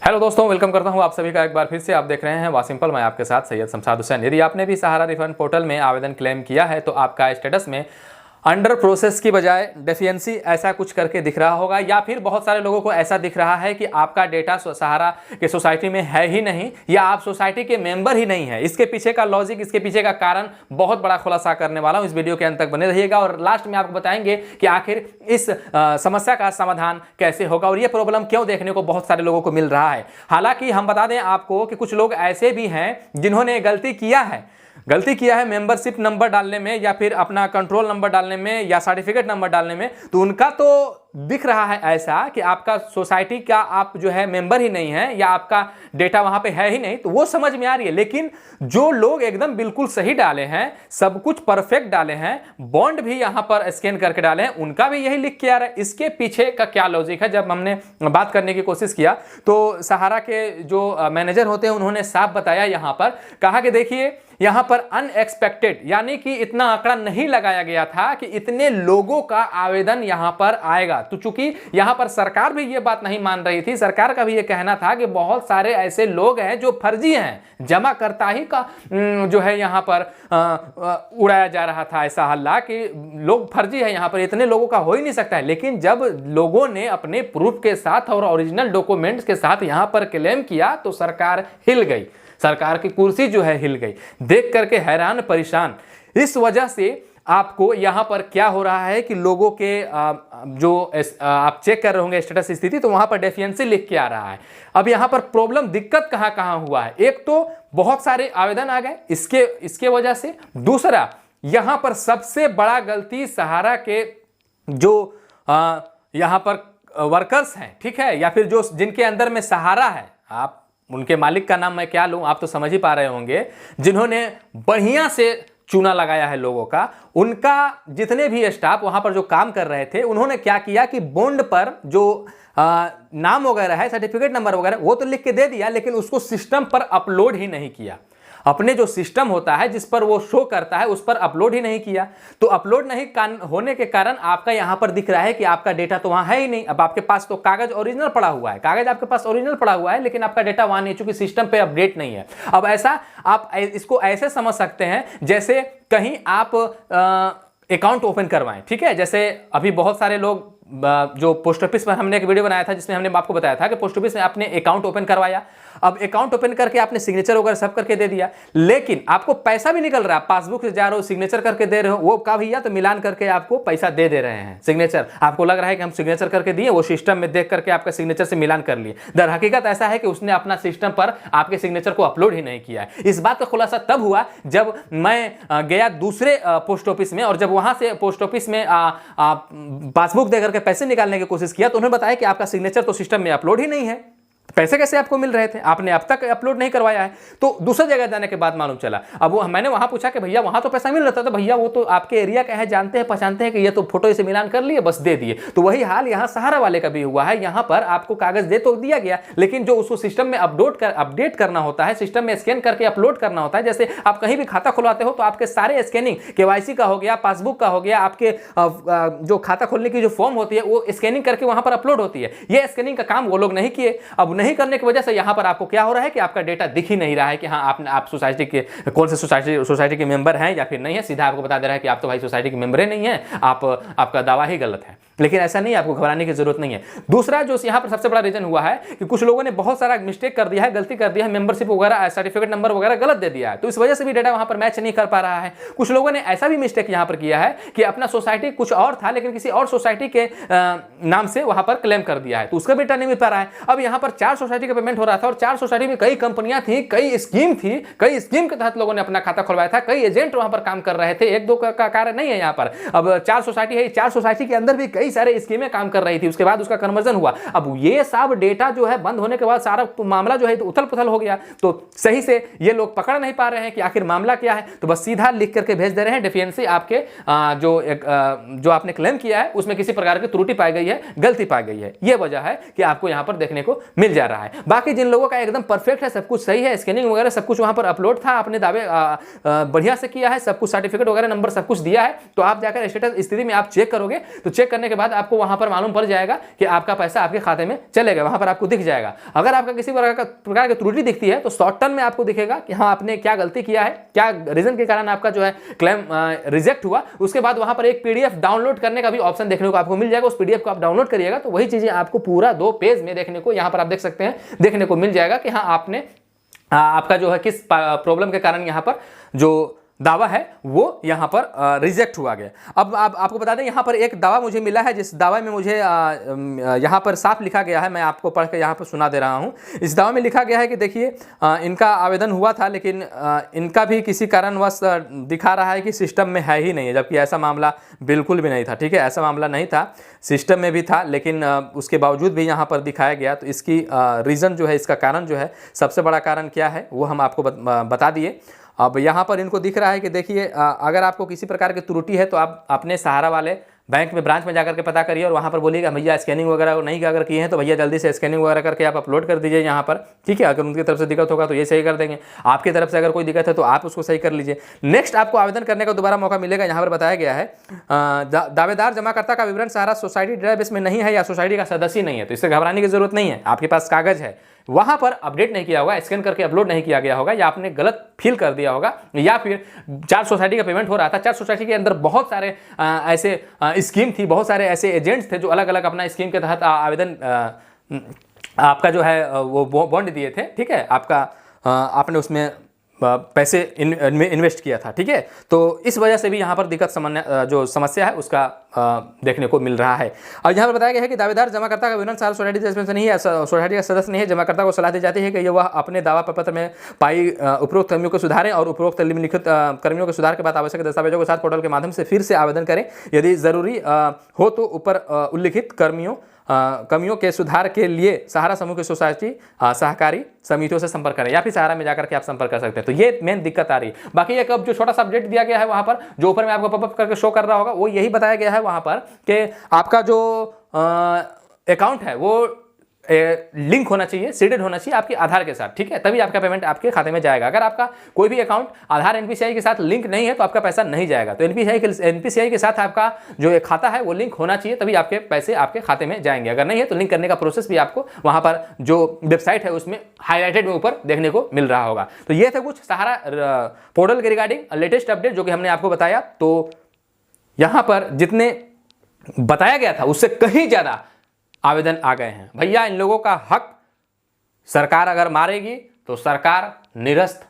Hello दोस्तों, welcome करता हूं आप सभी का एक बार फिर से। आप देख रहे हैं वासिम्पल, मैं आपके साथ सैयद शमशाद हुसैन। यदि आपने भी सहारा रिफंड पोर्टल में आवेदन क्लेम किया है तो आपका स्टेटस में अंडर प्रोसेस की बजाय डेफिशिएंसी ऐसा कुछ करके दिख रहा होगा, या फिर बहुत सारे लोगों को ऐसा दिख रहा है कि आपका डेटा सहारा के सोसाइटी में है ही नहीं, या आप सोसाइटी के मेंबर ही नहीं है। इसके पीछे का लॉजिक, इसके पीछे का कारण बहुत बड़ा खुलासा करने वाला हूं। इस वीडियो के अंत तक बने रहिएगा और लास्ट में आपको बताएंगे कि आखिर इस समस्या का समाधान कैसे होगा और ये प्रॉब्लम क्यों देखने को बहुत सारे लोगों को मिल रहा है। हालांकि हम बता दें आपको कि कुछ लोग ऐसे भी हैं जिन्होंने गलती किया है मेंबरशिप नंबर डालने में, या फिर अपना कंट्रोल नंबर डालने में, या सर्टिफिकेट नंबर डालने में। तो उनका तो दिख रहा है ऐसा कि आपका सोसाइटी का आप जो है मेंबर ही नहीं है, या आपका डेटा वहां पे है ही नहीं, तो वो समझ में आ रही है। लेकिन जो लोग एकदम बिल्कुल सही डाले हैं, सब कुछ परफेक्ट डाले हैं, बॉन्ड भी यहां पर स्कैन करके डाले हैं, उनका भी यही लिख के आ रहा है। इसके पीछे का क्या लॉजिक है, जब हमने बात करने की कोशिश किया तो सहारा के जो मैनेजर होते हैं उन्होंने साफ बताया, यहां पर कहा कि देखिए यहां पर अनएक्सपेक्टेड, यानी कि इतना आंकड़ा नहीं लगाया गया था कि इतने लोगों का आवेदन यहां पर आएगा। तो चूंकि यहां पर सरकार भी यह बात नहीं मान रही थी, सरकार का भी यह कहना था कि बहुत सारे ऐसे लोग हैं जो फर्जी हैं, जमाकर्ता ही का जो है यहां पर उड़ाया जा रहा था ऐसा हल्ला कि लोग फर्जी है, यहां पर इतने लोगों का हो ही नहीं सकता है। लेकिन जब लोगों ने अपने प्रूफ के साथ और ओरिजिनल डॉक्यूमेंट्स के साथ यहां पर क्लेम किया तो सरकार हिल गई, सरकार की कुर्सी जो है हिल गई, देख करके हैरान परेशान। इस वजह से आपको यहां पर क्या हो रहा है कि लोगों के जो आप चेक कर रहे होंगे स्टेटस स्थिति, तो वहां पर डेफिशिएंसी लिख के आ रहा है। अब यहां पर प्रॉब्लम, दिक्कत कहां हुआ है, एक तो बहुत सारे आवेदन आ गए इसके वजह से। दूसरा, यहां पर सबसे बड़ा गलती सहारा के जो यहां पर वर्कर्स हैं, ठीक है, या फिर जो जिनके अंदर में सहारा है, आप उनके मालिक का नाम मैं क्या लूं, आप तो समझ ही पा रहे होंगे, जिन्होंने बढ़िया से चूना लगाया है लोगों का, उनका जितने भी स्टाफ वहां पर जो काम कर रहे थे, उन्होंने क्या किया कि बॉन्ड पर जो नाम वगैरह है, सर्टिफिकेट नंबर वगैरह, वो तो लिख के दे दिया, लेकिन उसको सिस्टम पर अपलोड ही नहीं किया। अपने जो सिस्टम होता है जिस पर वो शो करता है उस पर अपलोड ही नहीं किया। तो अपलोड नहीं होने के कारण आपका यहां पर दिख रहा है कि आपका डेटा तो वहां है ही नहीं। अब आपके पास तो कागज ओरिजिनल पड़ा हुआ है, कागज आपके पास ओरिजिनल पड़ा हुआ है, लेकिन आपका डेटा वहां नहीं, चूंकि सिस्टम पे अपडेट नहीं है। अब ऐसा आप इसको ऐसे समझ सकते हैं जैसे कहीं आप अकाउंट ओपन करवाएं, ठीक है। जैसे अभी बहुत सारे लोग जो पोस्ट ऑफिस पर हमने एक वीडियो बनाया था जिसमें हमने आपको बताया था कि पोस्ट ऑफिस में आपने अकाउंट ओपन करवाया, अब अकाउंट ओपन करके आपने सिग्नेचर वगैरह सब करके दे दिया, लेकिन आपको पैसा भी निकल रहा है, पासबुक से जा रहे हो, सिग्नेचर करके दे रहे हो, वो का भैया तो मिलान करके आपको पैसा दे रहे हैं। सिग्नेचर आपको लग रहा है कि हम सिग्नेचर करके दिए, वो सिस्टम में देख करके आपका सिग्नेचर से मिलान कर लिए। दर हकीकत ऐसा है कि उसने अपना सिस्टम पर आपके सिग्नेचर को अपलोड ही नहीं किया है। इस बात का खुलासा तब हुआ जब मैं गया दूसरे पोस्ट ऑफिस में, और जब वहां से पोस्ट ऑफिस में पासबुक देकर के पैसे निकालने की कोशिश किया तो उन्होंने बताया कि आपका सिग्नेचर तो सिस्टम में अपलोड ही नहीं है। पैसे कैसे आपको मिल रहे थे, आपने अब तक अपलोड नहीं करवाया है। तो दूसरी जगह जाने के बाद मालूम चला। अब वो मैंने वहां पूछा कि भैया वहां तो पैसा मिल रहा था, तो भैया वो तो आपके एरिया का है, जानते हैं पहचानते हैं कि ये तो फोटो से मिलान कर लिए, बस दे दिए। तो वही हाल यहाँ सहारा वाले का भी हुआ है। यहाँ पर आपको कागज दे तो दिया गया, लेकिन जो उसको सिस्टम में अपडेट करना होता है, सिस्टम में स्कैन करके अपलोड करना होता है। जैसे आप कहीं भी खाता खुलवाते हो तो आपके सारे स्कैनिंग, केवाईसी का हो गया, पासबुक का हो गया, आपके जो खाता खोलने की जो फॉर्म होती है वो स्कैनिंग करके वहां पर अपलोड होती है। ये स्कैनिंग का काम वो लोग नहीं किए। अब नहीं करने की वजह से यहां पर आपको क्या हो रहा है कि आपका डेटा दिख ही नहीं रहा है कि हाँ आप सोसाइटी के कौन से सोसाइटी के मेंबर हैं या फिर नहीं है। सीधा आपको बता दे रहा है कि आप तो भाई सोसाइटी के मेंबर ही नहीं है, आपका दावा ही गलत है। लेकिन ऐसा नहीं, आपको घबराने की जरूरत नहीं है। दूसरा जो यहां पर सबसे बड़ा रीजन हुआ है कि कुछ लोगों ने बहुत सारा मिस्टेक कर दिया है, गलती कर दिया है, मेंबरशिप वगैरह, सर्टिफिकेट नंबर वगैरह गलत दे दिया है, तो इस वजह से भी डेटा वहां पर मैच नहीं कर पा रहा है। कुछ लोगों ने ऐसा भी मिस्टेक यहां पर किया है कि अपना सोसाइटी कुछ और था लेकिन किसी और सोसाइटी के नाम से वहां पर क्लेम कर दिया है, तो उसका भी डेटा नहीं मिल पा रहा है। अब यहां पर 4 सोसाइटी का पेमेंट हो रहा था और 4 सोसाइटी में कई कंपनियां थी, कई स्कीम थी, कई स्कीम के तहत लोगों ने अपना खाता खुलवाया था, कई एजेंट वहां पर काम कर रहे थे, एक दो का कार्य नहीं है यहां पर। अब 4 सोसाइटी है, 4 सोसाइटी के अंदर भी कई सारे स्कीमें काम कर रही थी, उसके बाद उसका कन्वर्जन हुआ। अब ये सब डेटा जो है बंद होने के बाद सारा मामला जो है तो उथल पुथल हो गया। तो सही से ये लोग पकड़ नहीं पा रहे हैं कि आखिर मामला क्या है, तो बस सीधा लिख करके भेज दे रहे हैं डेफिशिएंसी आपके जो आपने क्लेम किया है उसमें किसी प्रकार की त्रुटि पाई गई है, गलती पाई गई है। यह वजह है कि आपको यहां पर देखने को मिल जा रहा है। बाकी जिन लोगों का एकदम परफेक्ट है, सब कुछ सही है, स्कैनिंग वगैरह सब कुछ वहां पर अपलोड था, आपने दावे बढ़िया से किया है, सब कुछ सर्टिफिकेट वगैरह नंबर सब कुछ दिया है, तो आप जाकर स्टेटस स्थिति में आप चेक करोगे तो चेक करने के के बाद आपको वहां पर मालूम पड़ जाएगा कि आपका पैसा आपके खाते में चलेगा, वहां पर आपको दिख जाएगा। अगर आपका किसी प्रकार की त्रुटि दिखती है तो शॉर्ट टर्म में आपको दिखेगा कि हाँ आपने क्या गलती किया है, क्या रीजन के कारण आपका जो है क्लेम रिजेक्ट हुआ। उसके बाद वहां पर एक पीडीएफ डाउनलोड करने का भी ऑप्शन देखने को आपको मिल जाएगा। उस पीडीएफ को आप डाउनलोड करिएगा तो वही चीजें आपको पूरा 2 पेज में देखने को, यहां पर आप देख सकते हैं, देखने को मिल जाएगा कि हाँ आपने आपका जो है किस प्रॉब्लम के कारण यहां पर जो दावा है वो यहां पर रिजेक्ट हुआ गया। अब आपको बता दें यहां पर एक दावा मुझे मिला है, जिस दावा में मुझे यहां पर साफ लिखा गया है, मैं आपको पढ़ के यहां पर सुना दे रहा हूं। इस दावा में लिखा गया है कि देखिए इनका आवेदन हुआ था लेकिन इनका भी किसी कारणवश दिखा रहा है कि सिस्टम में है ही नहीं है, जबकि ऐसा मामला बिल्कुल भी नहीं था। ठीक है, ऐसा मामला नहीं था, सिस्टम में भी था, लेकिन उसके बावजूद भी यहाँ पर दिखाया गया। तो इसकी रीज़न जो है, इसका कारण जो है, सबसे बड़ा कारण क्या है वो हम आपको बता दिए। अब यहाँ पर इनको दिख रहा है कि देखिए अगर आपको किसी प्रकार की त्रुटि है तो आप अपने सहारा वाले बैंक में ब्रांच में जाकर के पता करिए और वहाँ पर बोलिएगा भैया स्कैनिंग वगैरह नहीं अगर किए हैं तो भैया जल्दी से स्कैनिंग वगैरह करके आप अपलोड कर दीजिए यहाँ पर। ठीक है, अगर उनकी तरफ से दिक्कत होगा तो ये सही कर देंगे, आपकी तरफ से अगर कोई दिक्कत है तो आप उसको सही कर लीजिए। नेक्स्ट आपको आवेदन करने का दोबारा मौका मिलेगा। यहाँ पर बताया गया है दावेदार जमाकर्ता का विवरण सहारा सोसाइटी डेटाबेस में नहीं है या सोसाइटी का सदस्य नहीं है, तो इससे घबराने की जरूरत नहीं है। आपके पास कागज है, वहां पर अपडेट नहीं किया होगा, स्कैन करके अपलोड नहीं किया गया होगा, या आपने गलत फिल कर दिया होगा, या फिर 4 सोसाइटी का पेमेंट हो रहा था। 4 सोसाइटी के अंदर बहुत सारे ऐसे स्कीम थी, बहुत सारे ऐसे एजेंट्स थे जो अलग अलग अपना स्कीम के तहत आवेदन आपका जो है वो बॉन्ड दिए थे। ठीक है, आपका आपने उसमें पैसे इन्वेस्ट किया था। ठीक है, तो इस वजह से भी यहाँ पर दिक्कत जो समस्या है उसका देखने को मिल रहा है। और यहाँ पर बताया गया है कि दावेदार जमाकर्ता का विवरण सारा सोसाइटी से नहीं है, सोसाइटी का सदस्य नहीं है। जमाकर्ता को सलाह दी जाती है कि वह अपने दावा पत्र में पाई उपरोक्त कर्मियों को सुधारें और उपरोक्त निम्नलिखित कर्मियों के सुधार के बाद आवश्यक दस्तावेजों के साथ पोर्टल के माध्यम से फिर से आवेदन करें। यदि जरूरी हो तो ऊपर उल्लिखित कमियों के सुधार के लिए सहारा समूह की सोसाइटी सहकारी समितियों से संपर्क करें, या फिर सहारा में जाकर के आप संपर्क कर सकते हैं। तो ये मेन दिक्कत आ रही है। बाकी एक अब जो छोटा सा अपडेट दिया गया है वहां पर, जो ऊपर में आपको पॉपअप करके शो कर रहा होगा, वो यही बताया गया है वहां पर कि आपका जो अकाउंट है वो लिंक होना चाहिए, सीडेड होना चाहिए आपके आधार के साथ। ठीक है, तभी आपका पेमेंट आपके खाते में जाएगा। अगर आपका कोई भी अकाउंट आधार एनपीसीआई के साथ लिंक नहीं है तो आपका पैसा नहीं जाएगा। तो एनपीसीआई के साथ आपका जो खाता है वो लिंक होना चाहिए, तभी आपके पैसे आपके खाते में जाएंगे। अगर नहीं है तो लिंक करने का प्रोसेस भी आपको वहां पर जो वेबसाइट है उसमें हाईलाइटेड में ऊपर देखने को मिल रहा होगा। तो ये थे कुछ सहारा पोर्टल के रिगार्डिंग लेटेस्ट अपडेट जो कि हमने आपको बताया। तो यहां पर जितने बताया गया था उससे कहीं ज्यादा आवेदन आ गए हैं। भैया इन लोगों का हक सरकार अगर मारेगी तो सरकार निरस्त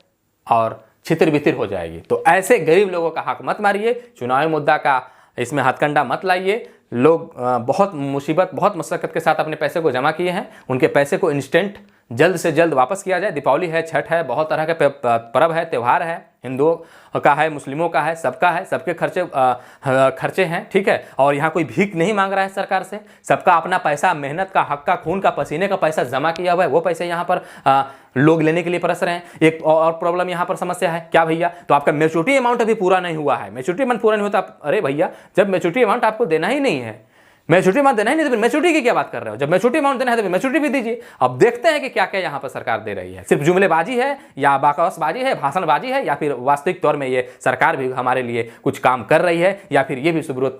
और छितिर-बितिर हो जाएगी। तो ऐसे गरीब लोगों का हक मत मारिए, चुनावी मुद्दा का इसमें हथकंडा मत लाइए। लोग बहुत मुसीबत, बहुत मशक्कत के साथ अपने पैसे को जमा किए हैं, उनके पैसे को इंस्टेंट जल्द से जल्द वापस किया जाए। दीपावली है, छठ है, बहुत तरह के पर्व है, त्यौहार है, हिंदुओं का है, मुस्लिमों का है, सबका है, सबके खर्चे हैं। ठीक है, और यहाँ कोई भीख नहीं मांग रहा है सरकार से, सबका अपना पैसा, मेहनत का, हक का, खून का, पसीने का पैसा जमा किया हुआ है, वो पैसे यहाँ पर लोग लेने के लिए परस रहे हैं। एक और प्रॉब्लम यहाँ पर समस्या है क्या भैया, तो आपका मैच्योरिटी अमाउंट अभी पूरा नहीं हुआ है। मैच्योरिटी अमाउंट पूरा नहीं होता, अरे भैया जब मैच्योरिटी अमाउंट आपको देना ही नहीं है, मैच्योरिटी अमाउंट देना ही नहीं तो फिर मैच्योरिटी की क्या बात कर रहे हो। जब मैच्योरिटी अमाउंट देना है तो फिर मैच्योरिटी भी दीजिए। अब देखते हैं कि क्या क्या यहाँ पर सरकार दे रही है, सिर्फ जुमलेबाजी है या बाकसबाजी है, भाषणबाजी है, या फिर वास्तविक तौर में ये सरकार भी हमारे लिए कुछ काम कर रही है, या फिर ये भी सुब्रत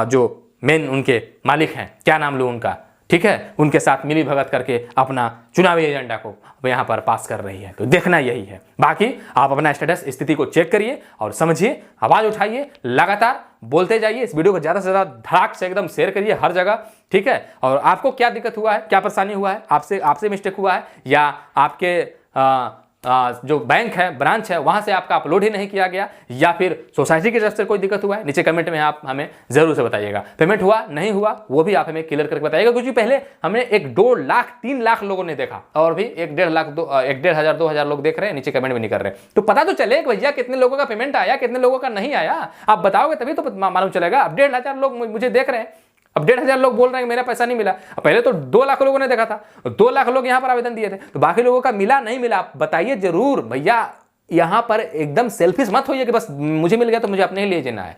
जो मेन उनके मालिक हैं, क्या नाम लूँ उनका, ठीक है, उनके साथ मिली भगत करके अपना चुनावी एजेंडा को यहाँ पर पास कर रही है। तो देखना यही है। बाकी आप अपना स्टेटस स्थिति को चेक करिए और समझिए, आवाज उठाइए, लगातार बोलते जाइए। इस वीडियो को ज़्यादा से ज़्यादा धड़ाक से एकदम शेयर करिए हर जगह। ठीक है, और आपको क्या दिक्कत हुआ है, क्या परेशानी हुआ है, आपसे मिस्टेक हुआ है, या आपके जो बैंक है, ब्रांच है, वहां से आपका अपलोड ही नहीं किया गया, या फिर सोसाइटी की तरफ से कोई दिक्कत हुआ है, नीचे कमेंट में आप हमें जरूर से बताइएगा। पेमेंट हुआ नहीं हुआ वो भी आप हमें क्लियर करके बताइएगा, क्योंकि पहले हमने 1-2 लाख 3 लाख लोगों ने देखा और भी 1-1.5 लाख 2,000 लोग देख रहे हैं, नीचे कमेंट भी नहीं कर रहे। तो पता तो चले भैया कितने लोगों का पेमेंट आया, कितने लोगों का नहीं आया। आप बताओगे तभी तो मालूम चलेगा। अब 1.5 लाख लोग मुझे देख रहे हैं, अब 1,500 लोग बोल रहे हैं कि मेरा पैसा नहीं मिला। पहले तो 2 लाख लोगों ने देखा था, 2 लाख लोग यहाँ पर आवेदन दिए थे, तो बाकी लोगों का मिला नहीं मिला बताइए जरूर भैया। यहाँ पर एकदम सेल्फिश मत होइए कि बस मुझे मिल गया तो मुझे अपने लिए जीना है।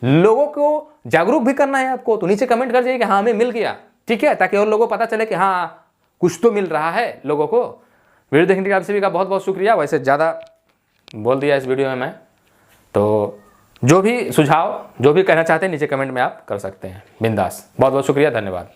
लोगों को जागरूक भी करना है आपको, तो नीचे कमेंट कर जाइए कि हाँ हमें मिल गया। ठीक है, ताकि और लोगों को पता चले कि हाँ कुछ तो मिल रहा है लोगों को। वीडियो देखने के लिए आप सभी का बहुत बहुत शुक्रिया। वैसे ज़्यादा बोल दिया इस वीडियो में मैं, तो जो भी सुझाव, जो भी कहना चाहते हैं नीचे कमेंट में आप कर सकते हैं, बिंदास। बहुत बहुत शुक्रिया, धन्यवाद।